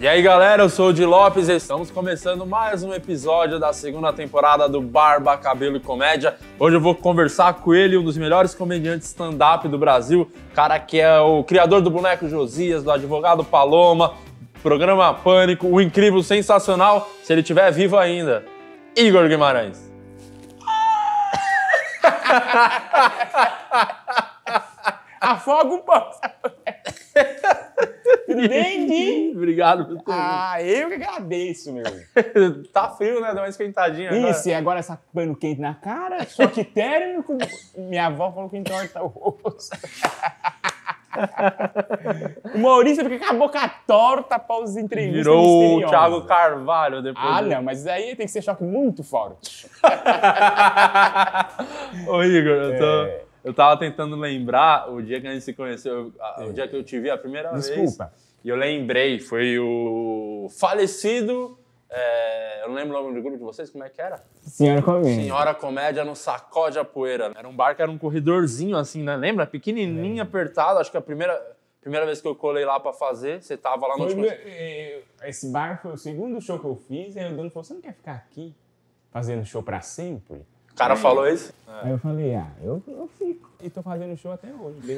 E aí galera, eu sou o Di Lopes e estamos começando mais um episódio da segunda temporada do Barba, Cabelo e Comédia. Hoje eu vou conversar com ele, um dos melhores comediantes stand-up do Brasil, cara que é o criador do Boneco Josias, do Advogado Paloma, Programa Pânico, o incrível, sensacional, se ele estiver vivo ainda, Igor Guimarães. Afoga um pouco. Tudo bem, Gui? Obrigado por ter eu que agradeço, meu. Tá frio, né? Deu uma esquentadinha agora. Isso, e agora essa pano quente na cara, choque térmico. Minha avó falou que entorta o rosto. O Maurício fica com a boca torta após as entrevistas Virou o Thiago Carvalho depois. Não, mas aí tem que ser choque muito forte. Ô Igor, eu tava tentando lembrar o dia que a gente se conheceu, o dia que eu te vi a primeira vez. Desculpa. E eu lembrei, foi o falecido, eu não lembro o nome do grupo de vocês, como é que era? Senhora Comédia. Senhora Comédia no Sacode a Poeira. Era um bar que era um corredorzinho assim, né? Lembra? Pequenininho, apertado. Acho que a primeira vez que eu colei lá pra fazer, você tava lá no... Esse bar foi o segundo show que eu fiz, aí o dono falou, você não quer ficar aqui fazendo show pra sempre? O cara falou isso? Aí eu falei, eu fico. E tô fazendo show até hoje.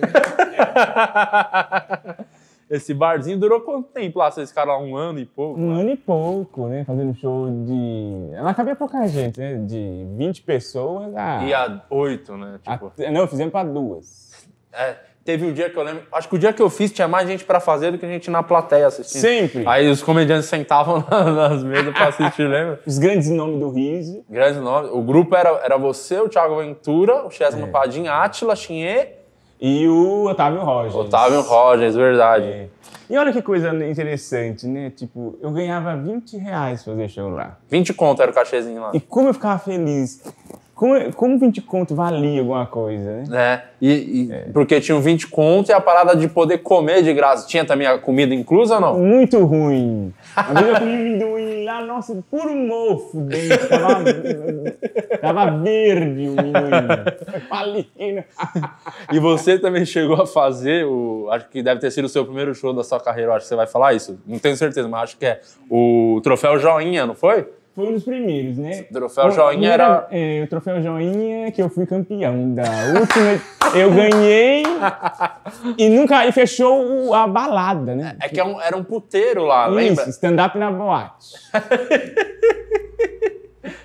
Esse barzinho durou quanto tempo lá? Vocês ficaram lá 1 ano e pouco? 1 ano e pouco, né? Fazendo show de... Ela cabia pouca gente, né? De 20 pessoas a... E a 8, né? Tipo... Não, fizemos pra 2. Teve um dia que eu lembro... Acho que o dia que eu fiz tinha mais gente pra fazer do que a gente na plateia assistindo. Sempre. Aí os comediantes sentavam nas mesas pra assistir, lembra? Os grandes nomes do riso. Grandes nomes. O grupo era você, o Thiago Ventura, o Chesma Padim, Átila, Chinhê... E o Otávio Rogers. Otávio Rogers, verdade. E olha que coisa interessante, né? Tipo, eu ganhava R$20 fazer show lá. 20 conto era o cachezinho lá. E como eu ficava feliz. Como 20 conto valia alguma coisa, né? Porque tinham 20 conto e a parada de poder comer de graça. Tinha também a comida inclusa ou não? Muito ruim. Às vezes eu comia amendoim lá, nossa, puro mofo dentro. Tava verde o amendoim. Falei. E você também chegou a fazer, acho que deve ter sido o seu primeiro show da sua carreira, eu acho que você vai falar isso. Não tenho certeza, mas acho que é o Troféu Joinha, não foi? Foi um dos primeiros, né? O Troféu Joinha era... o Troféu Joinha, que eu fui campeão da última. Eu ganhei e fechou a balada, né? Era um puteiro lá, lembra? Isso, stand-up na boate.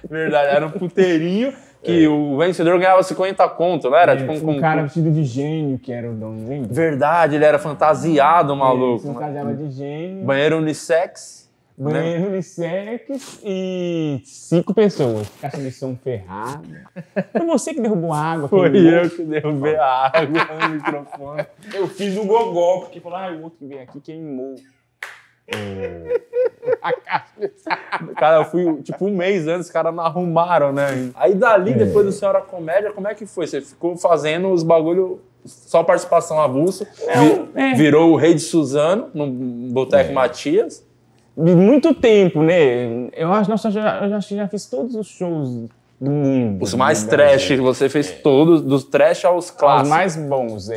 Verdade, era um puteirinho que o vencedor ganhava 50 conto, não era? Tipo um cara vestido de gênio que era o dono, lembra? Verdade, ele era fantasiado, maluco. Ele fantasiava de gênio. Banheiro unissex. Banheiro unissex e 5 pessoas. Caixa de som ferrada. Foi você que derrubou a água. Foi eu que derrubei a água no microfone. Eu fiz o gogó, porque falou, o outro que veio aqui queimou. A caixa de som. Cara, eu fui tipo 1 mês antes, os caras não arrumaram, né? Aí dali, depois do Senhora Comédia, como é que foi? Você ficou fazendo os bagulho, só participação avulso, virou o Rei de Suzano, no Boteco Matias. Muito tempo, né? Eu acho que já fiz todos os shows do mundo. Os mais trash, você fez todos, dos trash aos clássicos. Os mais bons,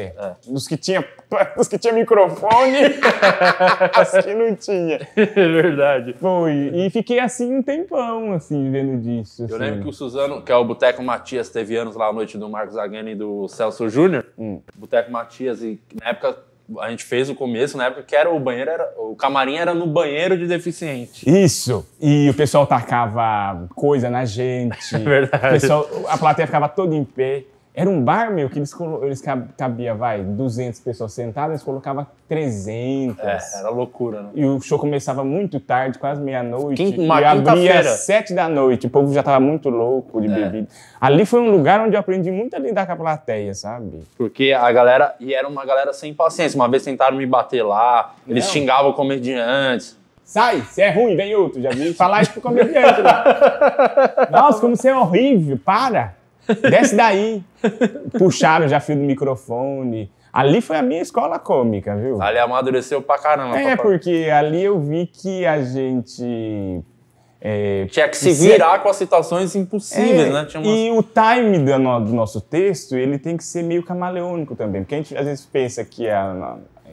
Dos que tinha microfone, as que não tinha. É verdade. Foi. E fiquei assim um tempão, assim, vendo disso. Eu lembro que o Suzano, que é o Boteco Matias, teve anos lá à noite do Marcos Zagueno e do Celso Júnior. Boteco Matias, e na época... A gente fez o começo, na época que era o camarim era no banheiro de deficiente. Isso! E o pessoal tacava coisa na gente. É verdade. A plateia ficava toda em pé. Era um bar, meu, que eles cabia, 200 pessoas sentadas, eles colocavam 300. Era loucura, né? E o show começava muito tarde, quase meia-noite. E abria às 7 da noite. O povo já tava muito louco de bebida. Ali foi um lugar onde eu aprendi muito a lidar com a plateia, sabe? Porque a galera... E era uma galera sem paciência. Uma vez tentaram me bater lá, eles xingavam comediantes. Sai, você é ruim, vem outro. Já vi falar isso pro comediante lá. Nossa, como você é horrível, para! Desce daí. Puxaram já fio do microfone. Ali foi a minha escola cômica, viu? Ali amadureceu pra caramba. Porque ali eu vi que a gente... tinha que se virar com as situações impossíveis, né? E o time do nosso texto, ele tem que ser meio camaleônico também. Porque a gente às vezes pensa que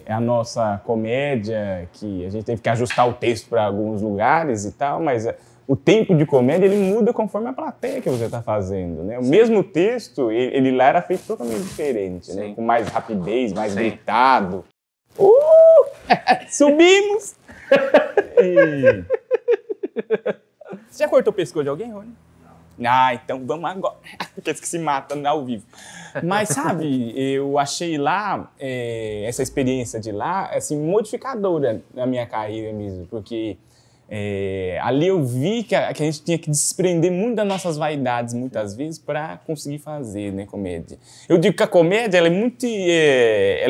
é a nossa comédia, que a gente teve que ajustar o texto para alguns lugares e tal, mas o tempo de comédia, ele muda conforme a plateia que você está fazendo, né? O mesmo texto, ele lá era feito totalmente diferente, né? Com mais rapidez, mais gritado. Subimos! Você já cortou o pescoço de alguém, Rony? Ah, então vamos agora. Aqueles que se matam ao vivo. Mas, sabe, eu achei lá, essa experiência de lá, assim, modificadora na minha carreira mesmo, porque ali eu vi que a gente tinha que desprender muito das nossas vaidades, muitas vezes, para conseguir fazer, né, comédia. Eu digo que a comédia, ela é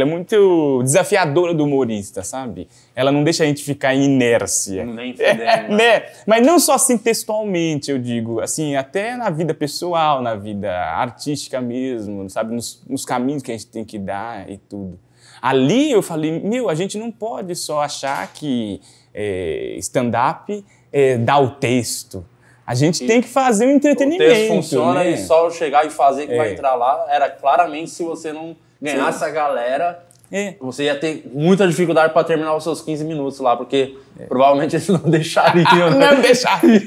muito desafiadora do humorista, sabe? Ela não deixa a gente ficar em inércia. Nem fedendo, né? Mas não só assim textualmente, eu digo, assim, até na vida pessoal, na vida artística mesmo, sabe? Nos caminhos que a gente tem que dar e tudo. Ali eu falei, a gente não pode só achar que stand-up dá o texto. A gente tem que fazer um entretenimento. O texto funciona, né? E só chegar e fazer que vai entrar lá. Era claramente, se você não ganhasse a galera, você ia ter muita dificuldade para terminar os seus 15 minutos lá, porque provavelmente eles não deixariam. Né? Não deixariam.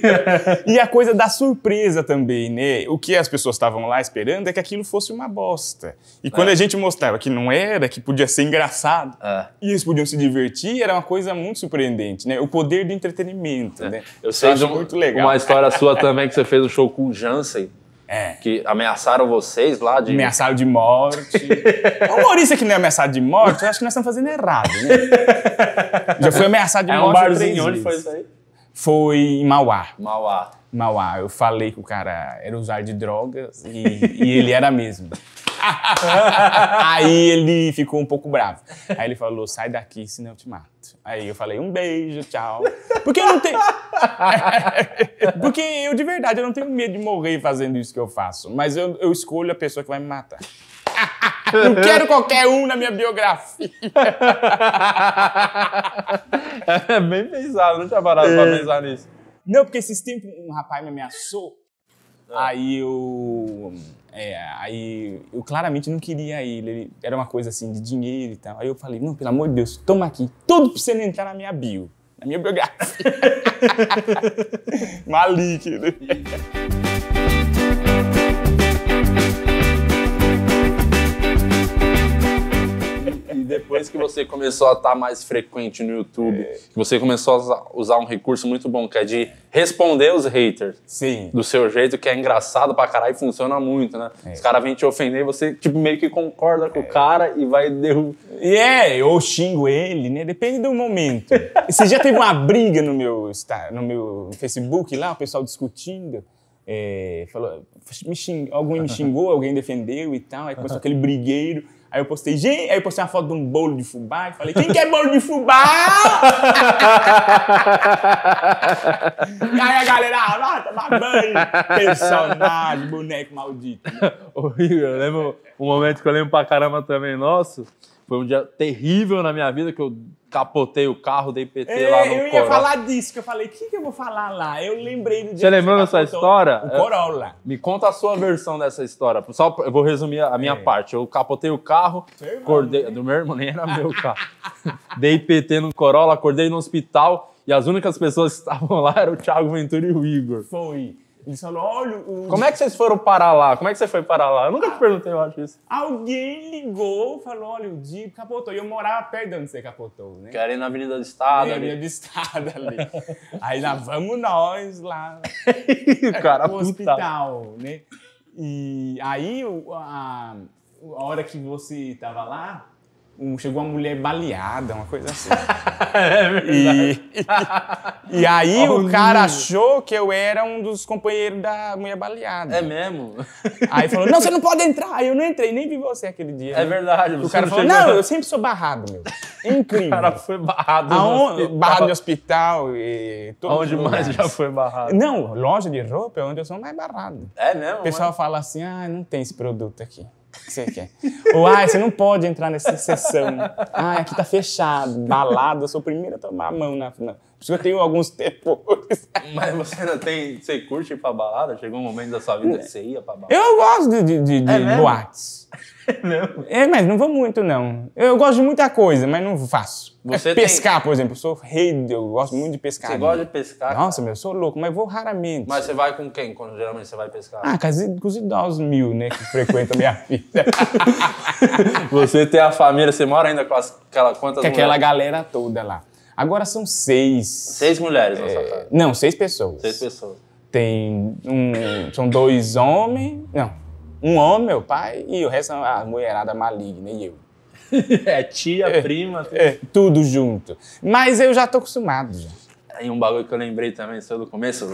E a coisa da surpresa também, né? O que as pessoas estavam lá esperando é que aquilo fosse uma bosta. E quando a gente mostrava que não era, que podia ser engraçado, e eles podiam se divertir, era uma coisa muito surpreendente, né? O poder do entretenimento, né? Eu sei acho muito legal. Uma história sua também, que você fez um show com o Jansen. Que ameaçaram vocês lá de... Ameaçaram de morte. O humorista que não é ameaçado de morte, eu acho que nós estamos fazendo errado, né? Já foi ameaçado de morte. Um barzinho, onde foi isso aí? Foi em Mauá. Mauá. Eu falei que o cara era usuário de drogas e ele era mesmo. Aí ele ficou um pouco bravo. Aí ele falou, sai daqui, senão eu te mato. Aí eu falei, um beijo, tchau. Porque eu não tenho... Porque eu, de verdade, eu não tenho medo de morrer fazendo isso que eu faço. Mas eu escolho a pessoa que vai me matar. Não quero qualquer um na minha biografia. É bem pensado, não tinha parado pra pensar nisso. Não, porque esses tempos um rapaz me ameaçou. Aí eu claramente não queria ele. Era uma coisa assim de dinheiro e tal. Aí eu falei, não, pelo amor de Deus, toma aqui. Tudo pra você não entrar na minha bio. Na minha biografia. Malik, né? E depois que você começou a estar mais frequente no YouTube, que você começou a usar um recurso muito bom, que é de responder os haters. Sim. Do seu jeito, que é engraçado pra caralho e funciona muito, né? Os caras vêm te ofender, você tipo, meio que concorda com o cara e vai derrubar. Eu xingo ele, né? Depende do momento. Você já teve uma briga no meu Facebook lá, o pessoal discutindo. Falou, alguém me xingou, alguém defendeu e tal, aí começou aquele brigueiro. Aí eu postei uma foto de um bolo de fubá e falei, quem quer bolo de fubá? E aí a galera, vai tomar banho, personagem, boneco maldito. Horrível, eu lembro um momento que eu lembro pra caramba também, nosso, foi um dia terrível na minha vida, que eu capotei o carro, dei PT lá no Corolla. Eu ia falar disso, que eu falei, o que eu vou falar lá? Eu lembrei do dia. Você lembrou dessa história? O Corolla. Me conta a sua versão dessa história. Só eu vou resumir a minha parte. Eu capotei o carro, acordei, do meu irmão, nem era meu carro. Dei PT no Corolla, acordei no hospital e as únicas pessoas que estavam lá eram o Thiago Ventura e o Igor. Foi. Eles falaram, olha... Como é que vocês foram parar lá? Como é que você foi parar lá? Eu nunca te perguntei, eu acho isso. Alguém ligou, falou, olha, o Di capotou. E eu morava perto de onde você capotou, né? Que era na Avenida do Estado. Na Avenida do Estado ali. Aí lá vamos nós lá. O cara pro hospital, né? E aí, a hora que você tava lá, chegou uma mulher baleada, uma coisa assim. É verdade. E aí o cara achou que eu era um dos companheiros da mulher baleada. É mesmo? Aí falou, não, você não pode entrar. Aí eu não entrei, nem vi você aquele dia. É verdade. O cara falou, não, eu sempre sou barrado, meu. Incrível. O cara foi barrado barrado de hospital e... Onde mais já foi barrado? Não, loja de roupa é onde eu sou mais barrado. É mesmo? O pessoal fala assim, não tem esse produto aqui. O que você quer? Ou, você não pode entrar nessa sessão. Aqui tá fechado, balada, eu sou o primeiro a tomar a mão na... Por isso que eu tenho alguns tempos. Mas você ainda você curte ir pra balada? Chegou um momento da sua vida que você ia pra balada? Eu gosto de boates. Não. Mas não vou muito, não. Eu gosto de muita coisa, mas não faço. Pescar, por exemplo, eu sou rei, eu gosto muito de pescar. Você gosta de pescar? Nossa, eu sou louco, mas vou raramente. Mas você vai com quem, quando geralmente você vai pescar? Com os idosos 1000, né, que frequentam a minha vida. Você tem a família, você mora ainda com quantas mulheres? Aquela galera toda lá. Agora são 6. 6 mulheres na sua casa? Não, 6 pessoas. 6 pessoas. São 2 homens, não, um homem, meu pai, e o resto é a mulherada maligna, e eu. Tia, prima... Tudo junto. Mas eu já tô acostumado, já. E um bagulho que eu lembrei também, do começo,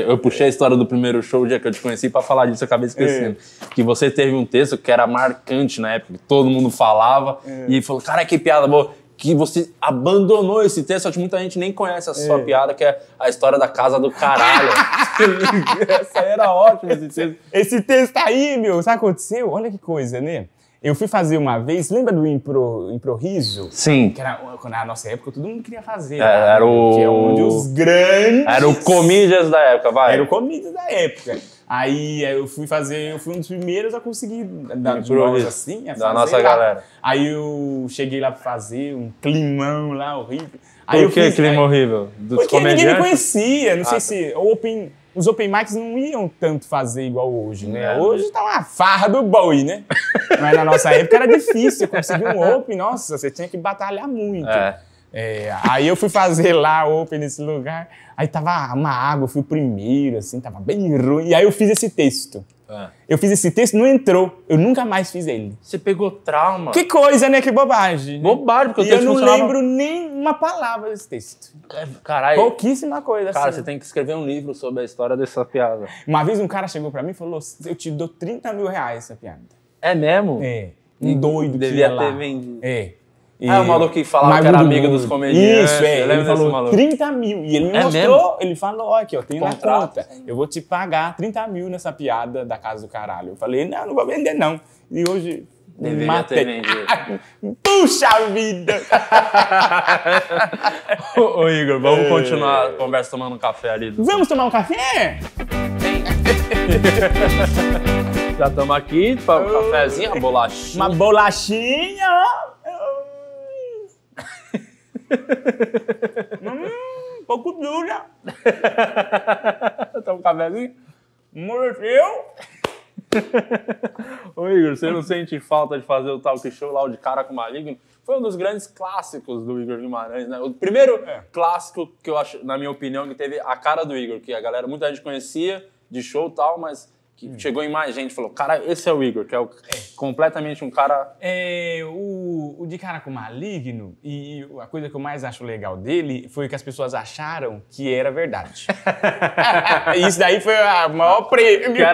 eu puxei a história do primeiro show, o dia que eu te conheci, pra falar disso, eu acabei esquecendo. Que você teve um texto que era marcante na época, que todo mundo falava, e falou, cara, que piada boa. Que você abandonou esse texto, acho que muita gente nem conhece a sua piada, que é a história da casa do caralho. Essa era ótima, esse texto. Esse texto aí, meu, sabe o que aconteceu? Olha que coisa, né? Eu fui fazer uma vez, lembra do Improviso? Sim. Que era, na nossa época, todo mundo queria fazer. Era o... Que é onde os grandes... Era o Comedians da época, vai. Era o Comedians da época. Aí eu fui um dos primeiros a conseguir dar assim, da nossa galera. Aí eu cheguei lá pra fazer um climão lá horrível. Por que clima horrível? Porque ninguém me conhecia, não sei se os open mics não iam tanto fazer igual hoje, né? Hoje tá uma farra do boi, né? Mas na nossa época era difícil conseguir um open, nossa, você tinha que batalhar muito. Aí eu fui fazer lá open nesse lugar, aí tava uma água, eu fui o primeiro, assim, tava bem ruim. E aí eu fiz esse texto. Eu fiz esse texto, não entrou. Eu nunca mais fiz ele. Você pegou trauma. Que coisa, né? Que bobagem. Bobagem, porque o texto funcionava... eu não lembro nem uma palavra desse texto. Caralho. Pouquíssima coisa. Cara, assim. Você tem que escrever um livro sobre a história dessa piada. Uma vez um cara chegou pra mim e falou, eu te dou 30 mil reais essa piada. É mesmo? Um doido devia que ter vendido. O maluco que falava que era amigo dos comediantes. Isso, ele falou 30 mil. E ele me mostrou, ele falou, aqui, ó, tem na conta. Eu vou te pagar 30 mil nessa piada da casa do caralho. Eu falei, não vou vender não. E hoje... Deveria ter vendido. Puxa vida! Ô Igor, vamos continuar a conversa tomando um café ali. Vamos tomar um café? Já estamos aqui, um cafezinho, uma bolachinha. Uma bolachinha, pouco dura. Toma um cafezinho? Morreu. Ô Igor, você não sente falta de fazer o talk show lá, o de Cara com Maligno? Foi um dos grandes clássicos do Igor Guimarães, né? O primeiro clássico que eu acho, na minha opinião, que teve a cara do Igor, que a galera, muita gente conhecia de show e tal, mas que chegou em mais gente e falou, cara, esse é o Igor, que é completamente um cara... O de Cara com Maligno, e a coisa que eu mais acho legal dele foi que as pessoas acharam que era verdade. Isso daí foi o maior prêmio.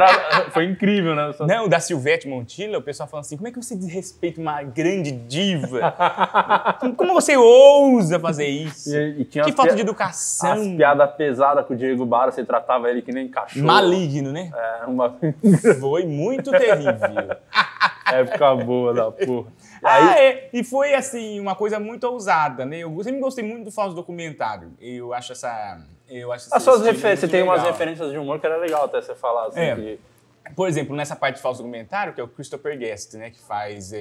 Foi incrível, né? Não, da Silvete Montilla, o pessoal falando assim, como é que você desrespeita uma grande diva? Como você ousa fazer isso? E que falta de educação. As piadas pesadas com o Diego Bara, você tratava ele que nem cachorro. Maligno, né? Foi muito terrível. Época boa da porra. E foi assim, uma coisa muito ousada, né? Eu sempre gostei muito do falso documentário. Eu acho as suas referências, você tem umas referências de humor que era legal até você falar assim. Por exemplo, nessa parte de falso documentário, que é o Christopher Guest, né? Que faz...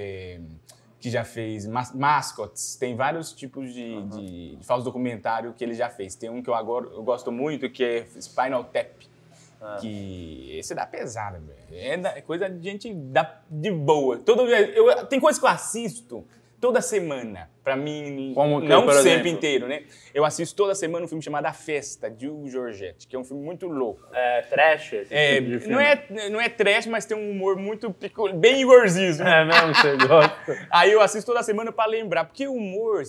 que já fez Mascots, tem vários tipos de falso documentário que ele já fez. Tem um que eu gosto muito, que é Spinal Tap. Que esse dá pesada, velho. É coisa de gente de boa. Tem coisas que eu assisto toda semana, pra mim, não sempre inteiro, né? Eu assisto toda semana um filme chamado A Festa, de Hugo Giorgetti, que é um filme muito louco. É trash? Esse tipo de filme. Não é trash, mas tem um humor muito bem Igorzismo. É mesmo, você gosta? Aí eu assisto toda semana pra lembrar, porque o humor,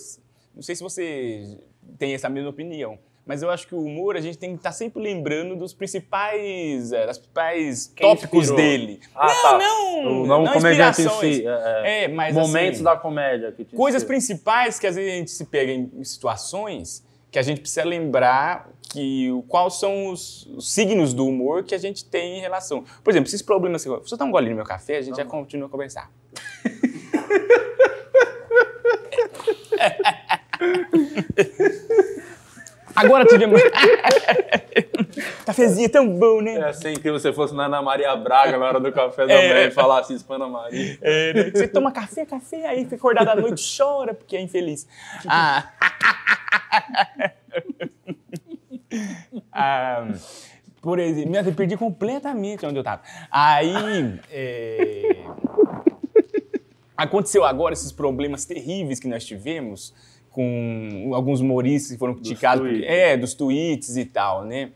não sei se você tem essa mesma opinião, mas eu acho que o humor, a gente tem que estar sempre lembrando dos principais tópicos dele. Não comediante em si. Mas momentos assim, da comédia. Coisas principais que às vezes a gente se pega em situações que a gente precisa lembrar quais são os signos do humor que a gente tem em relação. Por exemplo, esses problemas... Se você dá um golinho no meu café, a gente já continua a conversar. Agora tivemos... Cafezinho é tão bom, né? É assim que você fosse na Ana Maria Braga na hora do café da manhã e falasse isso pra Ana Maria. Né? Você toma café, aí fica acordado à noite e chora porque é infeliz. Por exemplo, eu perdi completamente onde eu tava. Aí, aconteceu agora esses problemas terríveis que nós tivemos com alguns humoristas que foram criticados dos tweets e tal, né?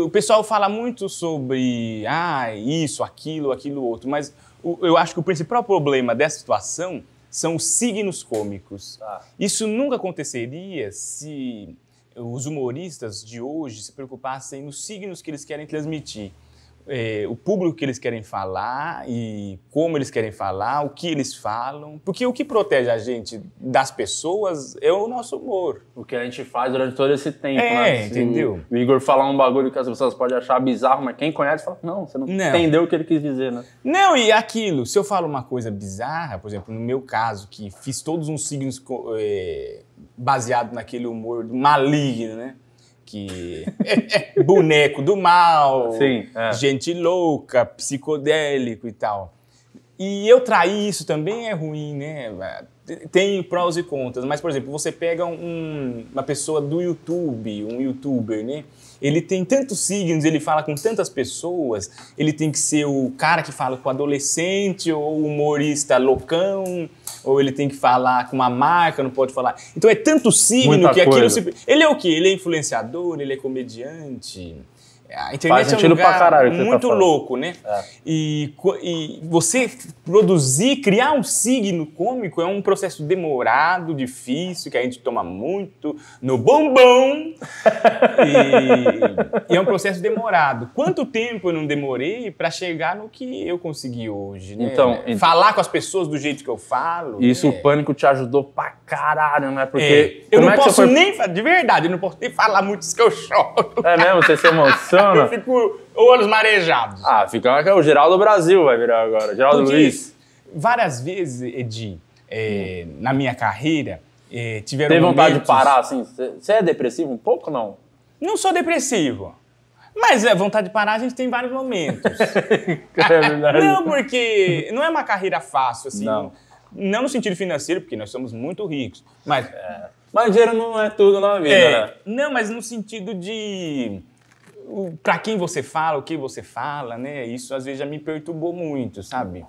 O pessoal fala muito sobre isso, aquilo outro, mas eu acho que o principal problema dessa situação são os signos cômicos. Isso nunca aconteceria se os humoristas de hoje se preocupassem nos signos que eles querem transmitir. O público que eles querem falar e como eles querem falar, o que eles falam. Porque o que protege a gente das pessoas é o nosso humor. O que a gente faz durante todo esse tempo, né? Entendeu? O Igor falar um bagulho que as pessoas podem achar bizarro, mas quem conhece fala, não, você não entendeu o que ele quis dizer, né? Não, e aquilo, se eu falo uma coisa bizarra, por exemplo, no meu caso, que fiz todos uns signos baseados naquele humor maligno, né? Que boneco do mal, gente louca, psicodélico e tal. E eu trair isso também é ruim, né? Tem prós e contras, mas, por exemplo, você pega uma pessoa do YouTube, um youtuber, né? Ele tem tantos signos, ele fala com tantas pessoas, ele tem que ser o cara que fala com o adolescente, ou o humorista loucão, ou ele tem que falar com uma marca, não pode falar. Então é tanto signo que aquilo se... Ele é o quê? Ele é influenciador, ele é comediante. A internet é um lugar pra caralho, muito louco, né? E você produzir, criar um signo cômico é um processo demorado, difícil, que a gente toma muito no bombom. E é um processo demorado. Quanto tempo eu não demorei para chegar no que eu consegui hoje, né? Então, falar com as pessoas do jeito que eu falo. Isso, o Pânico te ajudou pra caralho, né? Porque eu não posso nem... De verdade, eu não posso nem falar muito isso que eu choro. É mesmo? Você se emociona? Eu fico olhos marejados. Fica o Geraldo Brasil vai virar agora. Geraldo Luiz. Várias vezes, Edi, na minha carreira, tiveram Teve vontade momentos... de parar, assim? Você é depressivo um pouco ou não? Não sou depressivo. Mas vontade de parar a gente tem vários momentos. Não, porque não é uma carreira fácil, assim. Não no sentido financeiro, porque nós somos muito ricos. Mas dinheiro não é tudo na vida, né? Não, mas no sentido de... Pra quem você fala, o que você fala, né? Isso às vezes já me perturbou muito, sabe?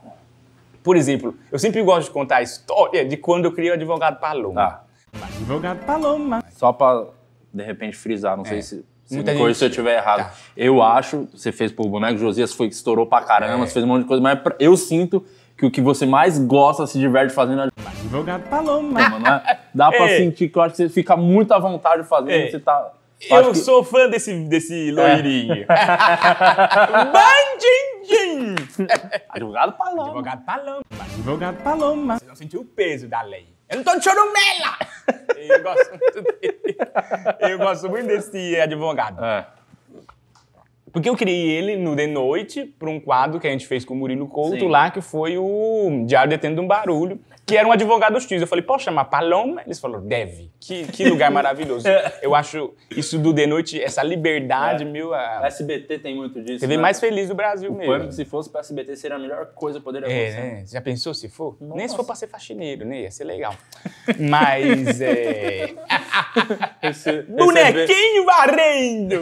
Por exemplo, eu sempre gosto de contar a história de quando eu criei o Advogado Paloma. Advogado Paloma. Só pra, de repente, frisar, não sei se me corrija se eu estiver errado. Tá. Eu acho, você fez pro Boneco Josias, foi que estourou pra caramba, você fez um monte de coisa, mas eu sinto que o que você mais gosta, se diverte fazendo é Advogado Paloma. Né? Dá pra sentir que eu acho que você fica muito à vontade fazendo, você tá... Eu sou fã desse loirinho. Bandindim! Advogado Paloma. Advogado Paloma. Advogado Paloma. Você não sentiu o peso da lei. Eu não tô de chorumela! Eu gosto muito dele. Eu gosto muito desse advogado. Porque eu criei ele no De Noite para um quadro que a gente fez com o Murilo Couto lá, que foi o Diário Detendo de um Barulho, que era um advogado X. Eu falei, posso chamar Paloma? Eles falaram, deve. Que lugar maravilhoso. Eu acho isso do De Noite, essa liberdade, meu... A SBT tem muito disso, TV mais feliz do Brasil mesmo. Pânico, se fosse pra SBT, seria a melhor coisa que poderia acontecer. Né? Já pensou se for? Nossa. Nem se for pra ser faxineiro, né? Ia ser legal. Mas, bonequinho varrendo!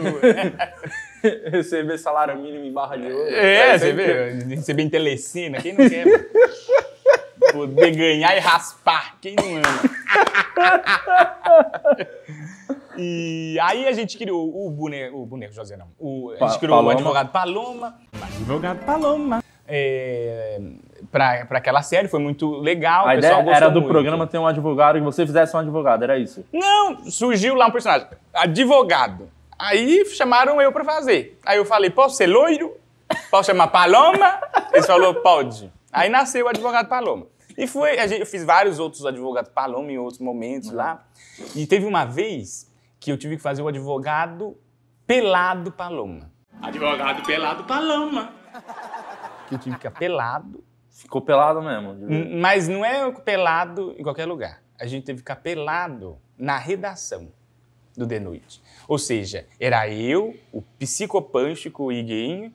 Receber salário mínimo em barra de ouro. Você vê? Receber em telecena, quem não quer? Poder ganhar e raspar, quem não ama? E aí a gente criou o boneco José, não. A gente criou o Advogado Paloma. Advogado Paloma. Pra aquela série, foi muito legal. A ideia era do programa ter um advogado e que você fizesse um advogado, era isso? Não, surgiu lá um personagem, advogado. Aí chamaram eu pra fazer. Aí eu falei, posso ser loiro? Posso chamar Paloma? Eles falaram, pode. Aí nasceu o Advogado Paloma. E eu fiz vários outros Advogados Paloma em outros momentos lá. E teve uma vez que eu tive que fazer o Advogado Pelado Paloma. Advogado Pelado Paloma. Que eu tive que ficar pelado. Ficou pelado mesmo? Mas não é pelado em qualquer lugar. A gente teve que ficar pelado na redação do The Noite. Ou seja, era eu, o psicopanchico Iguinho,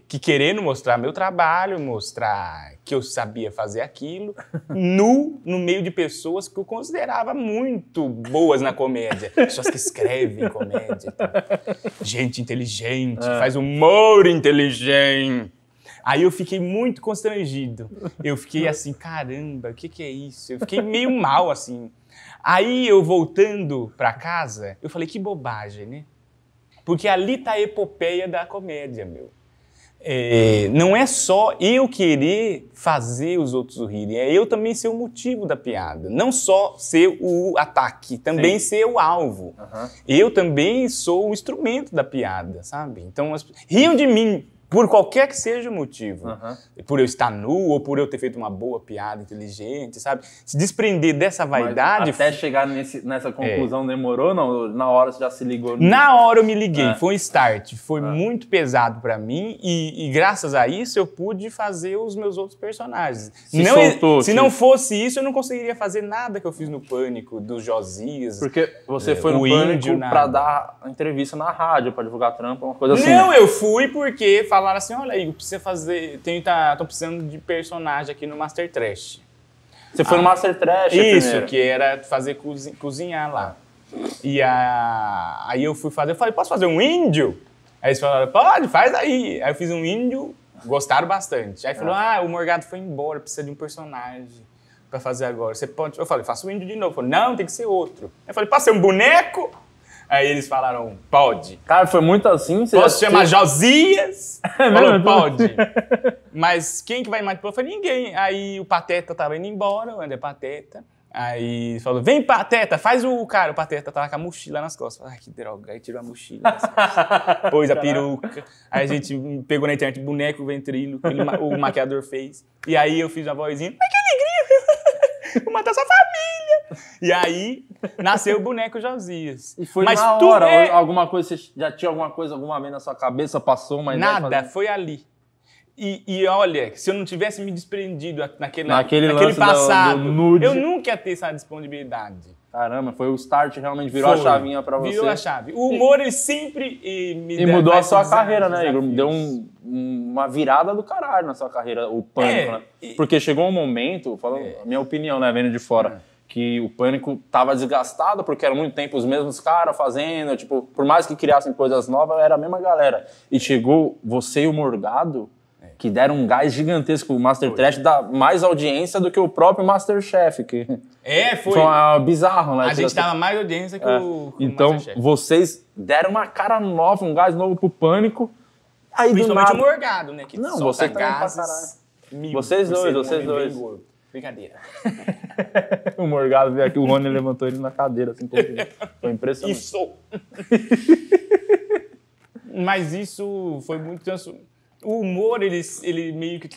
que querendo mostrar meu trabalho, mostrar que eu sabia fazer aquilo, no meio de pessoas que eu considerava muito boas na comédia. Pessoas que escrevem comédia. Então, gente inteligente, faz humor inteligente. Aí eu fiquei muito constrangido. Eu fiquei assim, caramba, o que é isso? Eu fiquei meio mal, assim. Aí eu voltando pra casa, eu falei, que bobagem, né? Porque ali tá a epopeia da comédia, meu. Não é só eu querer fazer os outros rirem, é eu também ser o motivo da piada. Não só ser o ataque, também ser o alvo. Eu também sou o instrumento da piada, sabe? Então, riam de mim. Por qualquer que seja o motivo. Por eu estar nu ou por eu ter feito uma boa piada inteligente, sabe? Se desprender dessa vaidade... Mas até chegar nessa conclusão demorou? Não? Na hora você já se ligou? Na hora eu me liguei. Foi um start. Foi muito pesado pra mim e graças a isso eu pude fazer os meus outros personagens. Se não fosse isso, eu não conseguiria fazer nada que eu fiz no Pânico, do Josias. Porque você foi no Pânico pra dar entrevista na rádio, pra divulgar trampa, uma coisa assim. Não, eu fui porque... Falaram assim, olha, Igor, precisa fazer... Tô precisando de personagem aqui no Master Trash. Você foi no Master Trash Isso, primeiro. Que era fazer cozinhar lá. E aí eu fui fazer, eu falei, posso fazer um índio? Aí eles falaram, pode, faz aí. Aí eu fiz um índio, gostaram bastante. Aí falou, o Morgado foi embora, precisa de um personagem pra fazer agora. Você pode... Eu falei, faça o índio de novo. Eu falei, não, tem que ser outro. Eu falei, pode ser um boneco? Aí eles falaram, pode. Cara, foi muito assim? Posso chamar Josias? Falou, pode. Mas quem que vai manipular? Eu falei, ninguém. Aí o Pateta tava indo embora, o André Pateta. Aí falou, vem Pateta, faz o cara. O Pateta tava com a mochila nas costas. Ai, que droga. Aí tirou a mochila. Pôs a peruca. Aí a gente pegou na internet boneco, ventrilo, que o maquiador fez. E aí eu fiz uma vozinha, ai, que alegria. Vou matar sua família. E aí nasceu o boneco Josias. E foi na hora, alguma coisa, você já tinha alguma vez na sua cabeça, passou uma ideia? Nada, foi ali. E olha, se eu não tivesse me desprendido naquele passado, do nude, eu nunca ia ter essa disponibilidade. Caramba, foi o start, realmente virou a chavinha pra você. Virou a chave. O humor, ele sempre E mudou a sua carreira, né, Igor? Deu uma virada do caralho na sua carreira, o Pânico, né? Porque chegou um momento, falando a minha opinião, né, vendo de fora, que o Pânico tava desgastado, porque era muito tempo os mesmos caras fazendo, tipo, por mais que criassem coisas novas, era a mesma galera. E chegou você e o Morgado, que deram um gás gigantesco. O Master Trash dá mais audiência do que o próprio Masterchef. Foi. Foi bizarro, né? A gente dava mais audiência que o Então, Masterchef. Vocês deram uma cara nova, um gás novo pro Pânico. Aí principalmente o Morgado, né? Que não, você também pra caralho. Vocês dois. Brincadeira. O Morgado veio aqui, o Rony levantou ele na cadeira, assim, foi impressionante. Isso! Mas isso foi muito... O humor, ele meio que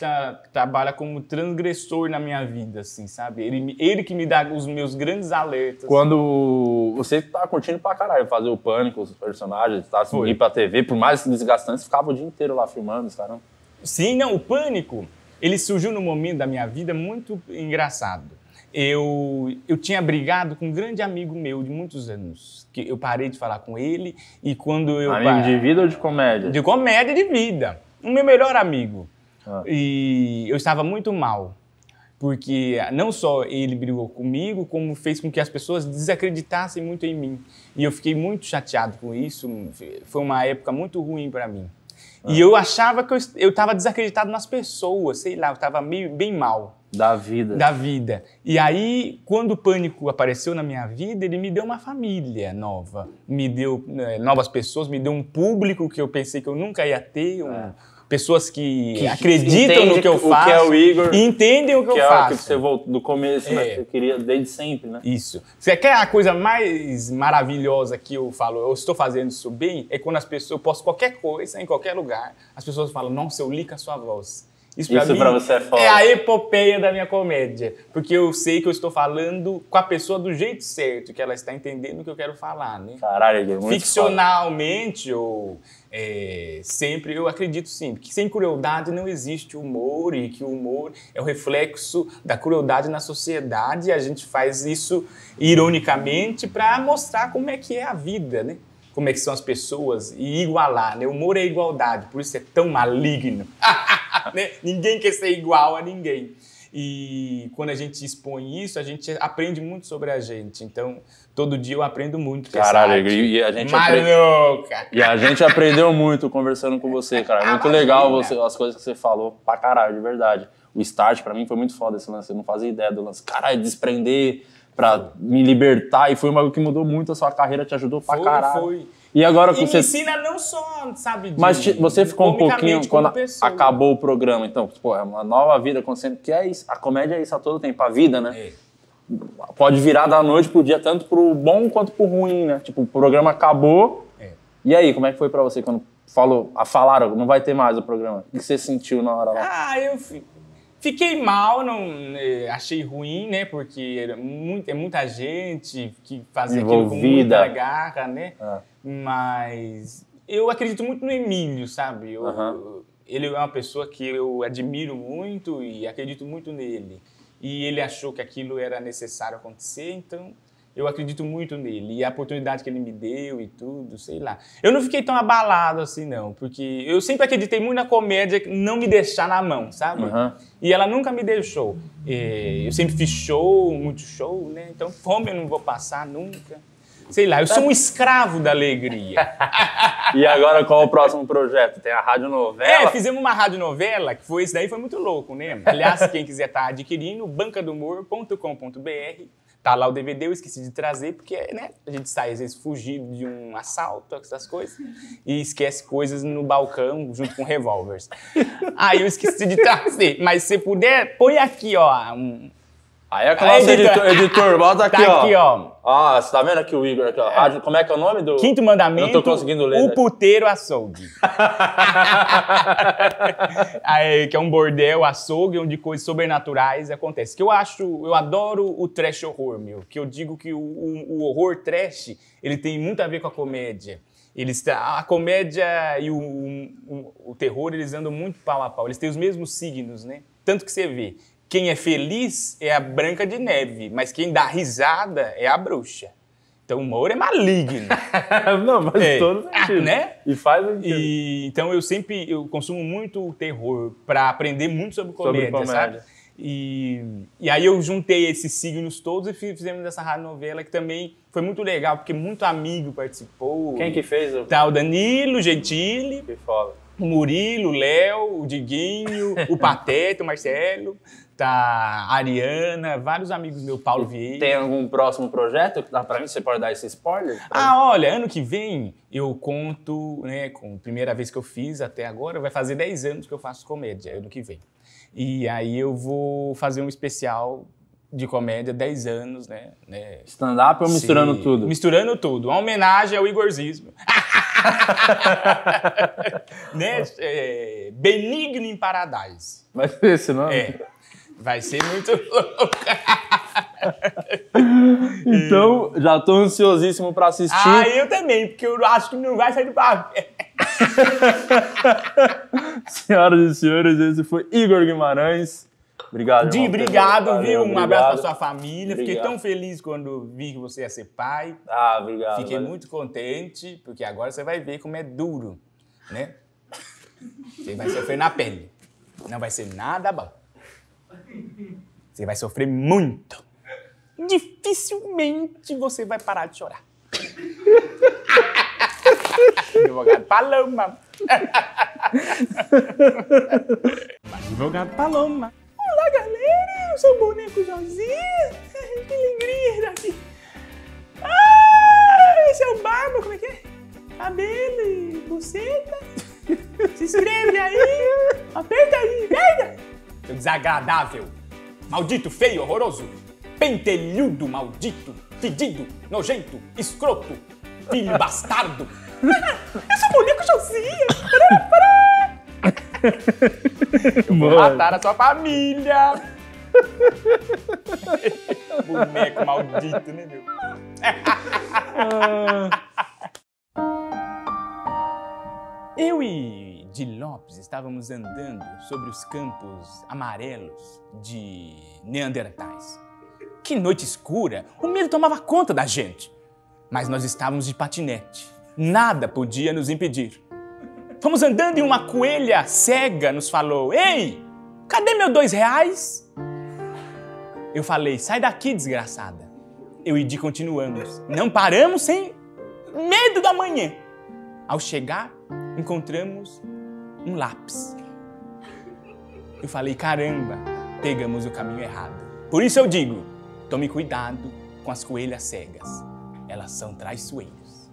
trabalha como transgressor na minha vida, assim, sabe? Ele que me dá os meus grandes alertas. Quando você tá curtindo pra caralho fazer o Pânico, os personagens, tá, ir pra TV, por mais desgastante, você ficava o dia inteiro lá filmando, caramba. Sim, não, o Pânico, ele surgiu num momento da minha vida muito engraçado. Eu tinha brigado com um grande amigo meu de muitos anos, que eu parei de falar com ele, e quando eu... Amigo de vida ou de comédia? De comédia e de vida. O meu melhor amigo. E eu estava muito mal, porque não só ele brigou comigo, como fez com que as pessoas desacreditassem muito em mim. E eu fiquei muito chateado com isso, foi uma época muito ruim para mim. E eu achava que eu estava desacreditado nas pessoas, sei lá, eu estava bem mal. Da vida. Da vida. E aí, quando o Pânico apareceu na minha vida, ele me deu uma família nova, me deu novas pessoas, me deu um público que eu pensei que eu nunca ia ter, pessoas que acreditam no que eu faço, o que é o Igor, e entendem o que eu faço. Que você voltou do começo, né? Que você queria desde sempre, né? Isso. Você quer a coisa mais maravilhosa que eu falo, eu estou fazendo isso bem, é quando as pessoas, eu posto qualquer coisa, em qualquer lugar, as pessoas falam, nossa, eu li com a sua voz. Isso pra você é foda. É a epopeia da minha comédia. Porque eu sei que eu estou falando com a pessoa do jeito certo, que ela está entendendo o que eu quero falar, né? Caralho, é muito ficcionalmente foda. Ou sempre, eu acredito sim, que sem crueldade não existe humor e que o humor é o reflexo da crueldade na sociedade e a gente faz isso ironicamente para mostrar como é que é a vida, né? Como é que são as pessoas e igualar, né? O humor é igualdade, por isso é tão maligno. Né? Ninguém quer ser igual a ninguém. E quando a gente expõe isso, a gente aprende muito sobre a gente. Então, todo dia eu aprendo muito. Caralho, e a gente maluca! E a gente aprendeu muito conversando com você, cara. Muito legal as coisas que você falou, pra caralho, de verdade. O start, pra mim, foi muito foda esse lance. Eu não fazia ideia do lance. Caralho, desprender pra me libertar. E foi uma coisa que mudou muito a sua carreira, te ajudou pra caralho. Foi. E agora você... me ensina não só, sabe, mas você ficou um pouquinho quando acabou o programa, então, pô, é uma nova vida acontecendo, que é isso, a comédia é isso a todo tempo, a vida, né? É. Pode virar da noite pro dia, tanto pro bom quanto pro ruim, né? Tipo, o programa acabou, e aí, como é que foi pra você quando falaram, não vai ter mais o programa? O que você sentiu na hora lá? Eu fiquei mal, não achei ruim, né? Porque é muita gente que faz aquilo com muita garra, né? Mas eu acredito muito no Emílio, sabe? Ele é uma pessoa que eu admiro muito e acredito muito nele. E ele achou que aquilo era necessário acontecer, então eu acredito muito nele. E a oportunidade que ele me deu e tudo, sei lá. Eu não fiquei tão abalado assim, não. Porque eu sempre acreditei muito na comédia não me deixar na mão, sabe? E ela nunca me deixou. Eu sempre fiz muito show, né? Então fome eu não vou passar nunca. Sei lá, eu sou um escravo da alegria. E agora qual é o próximo projeto? Tem a radionovela? Fizemos uma radionovela, que esse daí foi muito louco, né? Aliás, quem quiser estar adquirindo, bancadumor.com.br. Tá lá o DVD, eu esqueci de trazer, porque, né, a gente sai, às vezes, fugido de um assalto, essas coisas, e esquece coisas no balcão, junto com revólveres. Aí eu esqueci de trazer, mas se puder, põe aqui, ó, Aí é classe editor, bota aqui, tá aqui, ó. Você tá vendo aqui o Igor? Aqui, ó. Como é que é o nome do... Quinto mandamento, não tô conseguindo ler, o puteiro açougue. Aí, que é um bordel, açougue, onde coisas sobrenaturais acontecem. Que eu adoro o trash horror, meu. Que eu digo que o horror trash, ele tem muito a ver com a comédia. A comédia e o terror, eles andam muito pau a pau. Eles têm os mesmos signos, né? Tanto que você vê... Quem é feliz é a Branca de Neve, mas quem dá risada é a bruxa. Então o humor é maligno. Não, mas todo sentido. Né? E faz sentido. Então eu consumo muito o terror para aprender muito sobre comédia, sabe? E aí eu juntei esses signos todos e fizemos essa radionovela que também foi muito legal, porque muito amigo participou. Quem que fez? Tá o Danilo Gentili. Que foda. O Murilo, o Léo, o Diguinho, o Pateta, o Marcelo, tá a Ariana, vários amigos meus, Paulo Vieira. Tem algum próximo projeto que dá pra mim? Você pode dar esse spoiler? Olha, ano que vem eu conto, né, com a primeira vez que eu fiz até agora, vai fazer 10 anos que eu faço comédia, ano que vem. E aí eu vou fazer um especial de comédia, 10 anos, né? Stand-up ou misturando tudo? Misturando tudo. Uma homenagem ao Igorzismo. Né? Benigno in Paradise. Vai ser esse nome? Vai ser muito louco. Então, já tô ansiosíssimo pra assistir. Eu também, porque eu acho que não vai sair do papel. Senhoras e senhores, esse foi Igor Guimarães. Obrigado, irmão. Obrigado, viu? Um abraço pra sua família. Fiquei tão feliz quando vi que você ia ser pai. Obrigado. Fiquei muito contente, porque agora você vai ver como é duro, né? Você vai sofrer na pele. Não vai ser nada bom. Você vai sofrer muito. Dificilmente você vai parar de chorar. Advogado Paloma. Advogado Paloma. Olá, galera. Eu sou o boneco Josinha. Que alegria aqui. Esse é o Barba. Como é que é? Cabelo e buceta. Se inscreve aí. Aperta aí. Pega. Seu desagradável. Maldito, feio, horroroso. Pentelhudo, maldito. Fedido, nojento, escroto. Filho bastardo. Eu sou o boneco Josinha. Pará. Eu vou matar a sua família. Boneco maldito, né, meu? Eu e Di Lopes estávamos andando sobre os campos amarelos de Neandertais. Que noite escura, o medo tomava conta da gente. Mas nós estávamos de patinete. Nada podia nos impedir. Fomos andando e uma coelha cega nos falou: "Ei, cadê meus R$2?" Eu falei: "Sai daqui, desgraçada." Eu e Di continuamos. Não paramos sem medo da manhã. Ao chegar, encontramos um lápis. Eu falei: "Caramba, pegamos o caminho errado." Por isso eu digo, tome cuidado com as coelhas cegas. Elas são traiçoeiras.